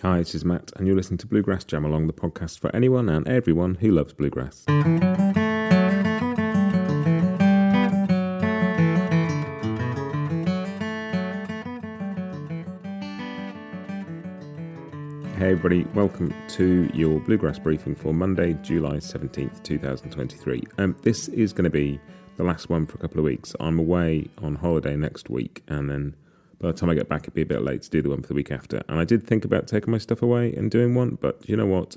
Hi, this is Matt, and you're listening to Bluegrass Jam Along, the podcast for anyone and everyone who loves bluegrass. Hey everybody, welcome to your Bluegrass Briefing for Monday, July 17th, 2023. This is going to be the last one for a couple of weeks. I'm away on holiday next week, and then by the time I get back, it'd be a bit late to do the one for the week after. And I did think about taking my stuff away and doing one, but you know what?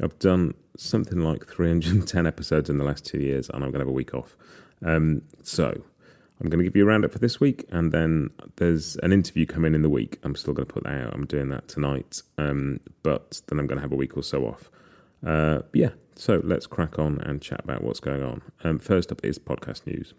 I've done something like 310 episodes in the last 2 years, and I'm going to have a week off. So I'm going to give you a roundup for this week, and then there's an interview coming in the week. I'm still going to put that out. I'm doing that tonight, but then I'm going to have a week or so off. So let's crack on and chat about what's going on. First up is podcast news.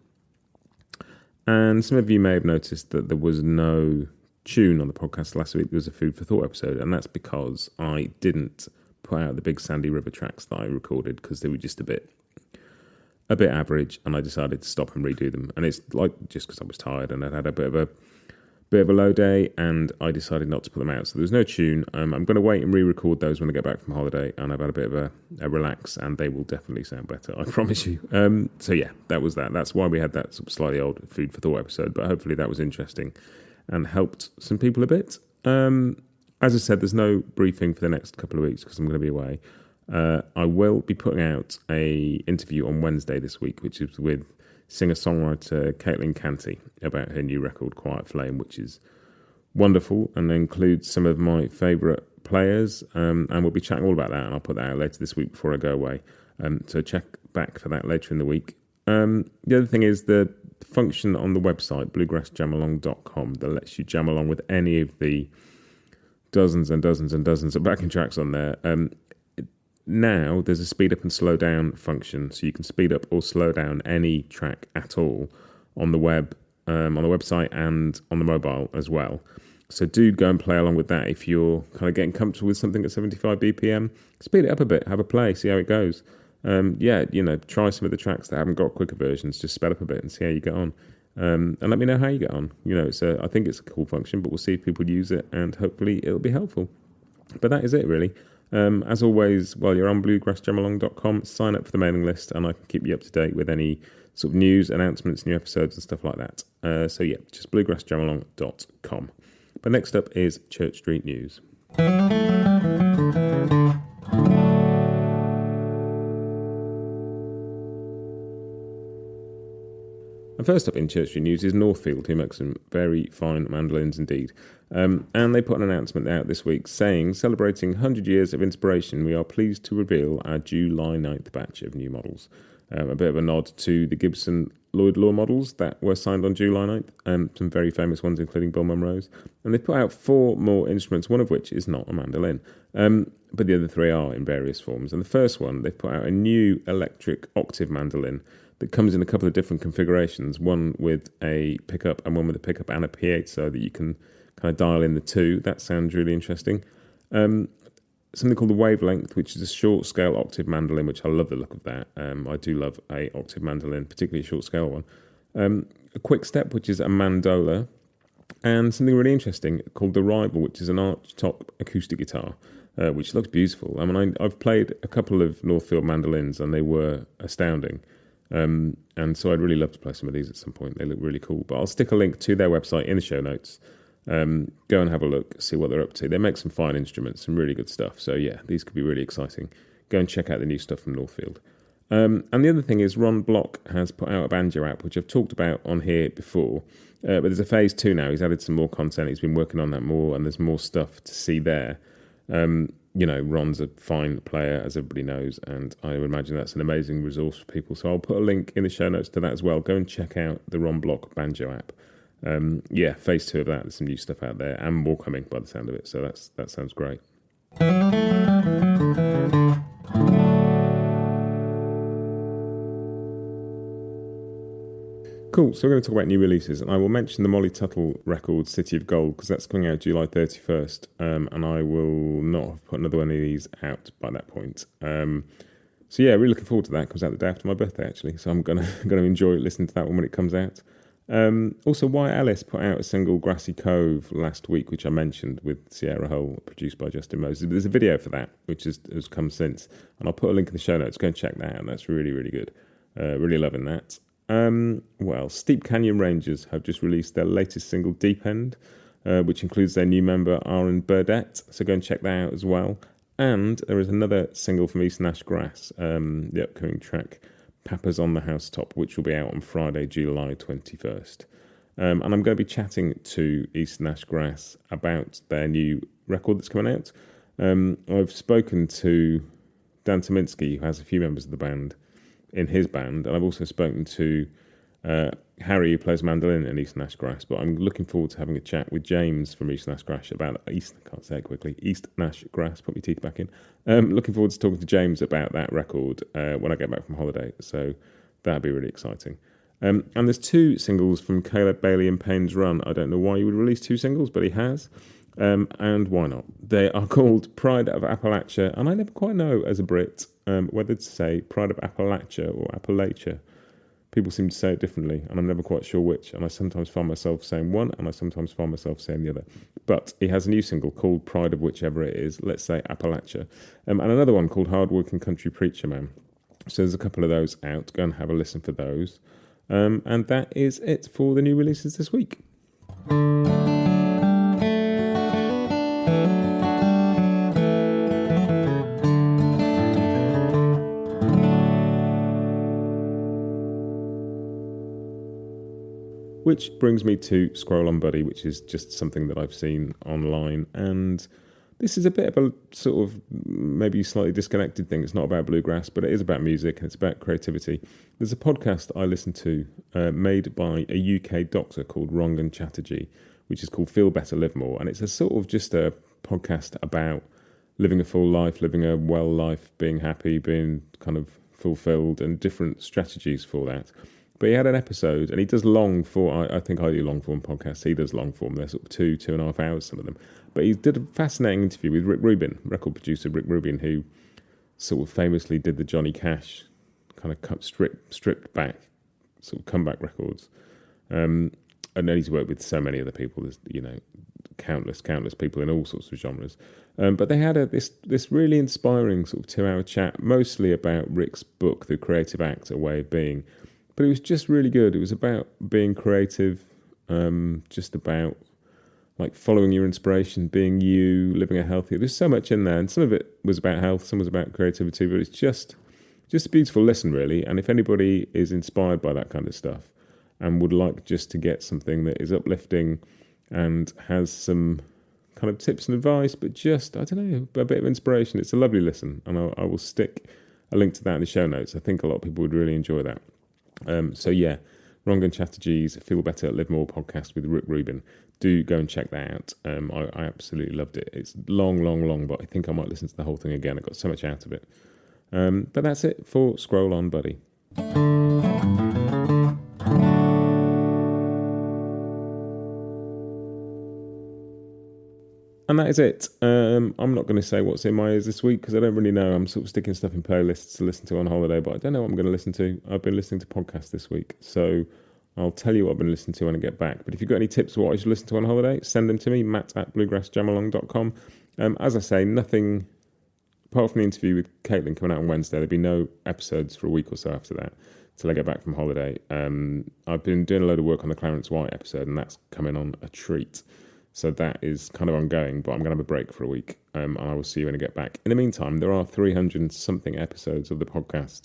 And some of you may have noticed that there was no tune on the podcast last week. There was a Food for Thought episode, and that's because I didn't put out the big Sandy River tracks that I recorded because they were just a bit average, and I decided to stop and redo them. And it's like just because I was tired and I'd had a bit of a low day, and I decided not to put them out. So there's no tune. I'm going to wait and re-record those when I get back from holiday, and I've had a bit of a relax, and they will definitely sound better, I promise you. So yeah, that was that. That's why we had that sort of slightly old Food for Thought episode, but hopefully that was interesting and helped some people a bit. As I said, there's no briefing for the next couple of weeks because I'm going to be away. I will be putting out a interview on Wednesday this week, which is with singer-songwriter Caitlin Canty about her new record, Quiet Flame, which is wonderful and includes some of my favourite players. And we'll be chatting all about that, and I'll put that out later this week before I go away. So check back for that later in the week. The other thing is the function on the website, bluegrassjamalong.com, that lets you jam along with any of the dozens and dozens and dozens of backing tracks on there. Now there's a speed up and slow down function, so you can speed up or slow down any track at all on the web, on the website and on the mobile as well. So do go and play along with that if you're kind of getting comfortable with something at 75 BPM. Speed it up a bit, have a play, see how it goes. Try some of the tracks that haven't got quicker versions, just sped up a bit and see how you get on. And let me know how you get on. I think it's a cool function, but we'll see if people use it, and hopefully it'll be helpful. But that is it, really. As always, while you're on bluegrassjamalong.com, sign up for the mailing list, and I can keep you up to date with any sort of news, announcements, new episodes and stuff like that. Just bluegrassjamalong.com. But next up is Church Street News. And first up in Church Street News is Northfield, who makes some very fine mandolins indeed. And they put an announcement out this week saying, celebrating 100 years of inspiration, we are pleased to reveal our July 9th batch of new models. A bit of a nod to the Gibson Lloyd Law models that were signed on July 9th, some very famous ones, including Bill Monroe's. And they've put out 4 more instruments, one of which is not a mandolin. But the other 3 are in various forms. And the first one, they've put out a new electric octave mandolin that comes in a couple of different configurations, one with a pickup and one with a pickup and a P8, so that you can kind of dial in the two. That sounds really interesting. Something called the Wavelength, which is a short-scale octave mandolin, which I love the look of that. I do love a octave mandolin, particularly a short-scale one. A Quick Step, which is a mandola, and something really interesting called the Rival, which is an arch-top acoustic guitar, which looks beautiful. I mean, I've played a couple of Northfield mandolins, and they were astounding. And so I'd really love to play some of these at some point. They look really cool. But I'll stick a link to their website in the show notes. Go and have a look, see what they're up to. They make some fine instruments, some really good stuff. So yeah, these could be really exciting. Go and check out the new stuff from Northfield. And the other thing is Ron Block has put out a banjo app, which I've talked about on here before. But there's a phase 2 now. He's added some more content. He's been working on that more, and there's more stuff to see there. Ron's a fine player, as everybody knows, and I would imagine that's an amazing resource for people. So I'll put a link in the show notes to that as well. Go and check out the Ron Block banjo app. Phase 2 of that. There's some new stuff out there, and more coming by the sound of it. So that sounds great. Cool, so we're going to talk about new releases, and I will mention the Molly Tuttle record, City of Gold, because that's coming out July 31st, and I will not have put another one of these out by that point. Really looking forward to that. It comes out the day after my birthday, actually, so I'm going to enjoy listening to that one when it comes out. Also, Wyatt Ellis put out a single, Grassy Cove, last week, which I mentioned, with Sierra Hull, produced by Justin Moses. There's a video for that, which has come since, and I'll put a link in the show notes. Go and check that out. That's really, really good. Really loving that. Steep Canyon Rangers have just released their latest single, Deep End, which includes their new member, Aaron Burdett. So go and check that out as well. And there is another single from East Nash Grass, the upcoming track, Papa's on the Housetop, which will be out on Friday, July 21st. And I'm going to be chatting to East Nash Grass about their new record that's coming out. I've spoken to Dan Tominski, who has a few members of the band in his band, and I've also spoken to Harry, who plays mandolin in East Nash Grass. But I'm looking forward to having a chat with James from East Nash Grass about East Nash Grass. Put my teeth back in. Looking forward to talking to James about that record when I get back from holiday. So that'd be really exciting. And there's two singles from Caleb Bailey and Payne's Run. I don't know why he would release two singles, but he has. And why not? They are called Pride of Appalachia, and I never quite know as a Brit whether to say Pride of Appalachia or Appalachia. People seem to say it differently, and I'm never quite sure which, and I sometimes find myself saying one, and I sometimes find myself saying the other. But he has a new single called Pride of whichever it is, let's say Appalachia, and another one called Hardworking Country Preacher Man. So there's a couple of those out. Go and have a listen for those. And that is it for the new releases this week. Which brings me to Scroll On Buddy, which is just something that I've seen online. And this is a bit of a sort of maybe slightly disconnected thing. It's not about bluegrass, but it is about music and it's about creativity. There's a podcast I listen to made by a UK doctor called Rangan Chatterjee, which is called Feel Better, Live More. And it's a sort of just a podcast about living a full life, living a well life, being happy, being kind of fulfilled, and different strategies for that. But he had an episode, and he does long form. I think I do long form podcasts. He does long form. They're sort of 2.5 hours, some of them. But he did a fascinating interview with Rick Rubin, record producer Rick Rubin, who sort of famously did the Johnny Cash kind of stripped back sort of comeback records. And then he's worked with so many other people. There's countless people in all sorts of genres. But they had this really inspiring sort of 2-hour chat, mostly about Rick's book, The Creative Act, A Way of Being. But it was just really good. It was about being creative, just about like following your inspiration, being you, living a healthy. There's so much in there, and some of it was about health, some was about creativity. But it's just a beautiful listen, really. And if anybody is inspired by that kind of stuff and would like just to get something that is uplifting and has some kind of tips and advice, but just a bit of inspiration, it's a lovely listen. And I will stick a link to that in the show notes. I think a lot of people would really enjoy that. Rangan Chatterjee's Feel Better, Live More podcast with Rick Rubin. Do go and check that out. I absolutely loved it. It's long, but I think I might listen to the whole thing again. I got so much out of it. But that's it for Scroll On Buddy. And that is it. I'm not going to say what's in my ears this week because I don't really know. I'm sort of sticking stuff in playlists to listen to on holiday, but I don't know what I'm going to listen to. I've been listening to podcasts this week, so I'll tell you what I've been listening to when I get back. But if you've got any tips for what I should listen to on holiday, send them to me, matt@bluegrassjamalong.com. As I say, nothing, apart from the interview with Caitlin coming out on Wednesday, there'll be no episodes for a week or so after that, till I get back from holiday. I've been doing a load of work on the Clarence White episode, and that's coming on a treat. So that is kind of ongoing, but I'm going to have a break for a week, and I will see you when I get back. In the meantime, there are 300-something episodes of the podcast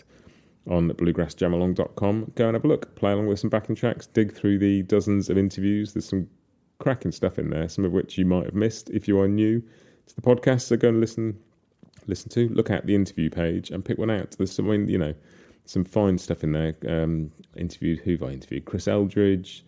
on bluegrassjamalong.com. Go and have a look, play along with some backing tracks, dig through the dozens of interviews. There's some cracking stuff in there, some of which you might have missed if you are new to the podcast. So go and listen to, look at the interview page and pick one out. There's some fine stuff in there. Who have I interviewed? Chris Eldridge,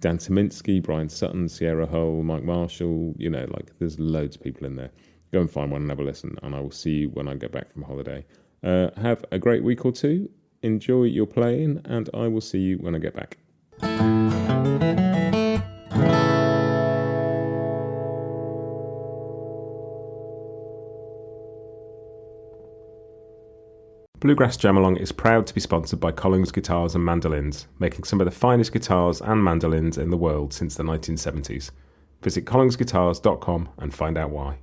Dan Tominski, Bryan Sutton, Sierra Hull, Mike Marshall, there's loads of people in there. Go and find one and have a listen, and I will see you when I get back from holiday. Have a great week or two, enjoy your playing, and I will see you when I get back. Bluegrass Jam Along is proud to be sponsored by Collings Guitars and Mandolins, making some of the finest guitars and mandolins in the world since the 1970s. Visit collingsguitars.com and find out why.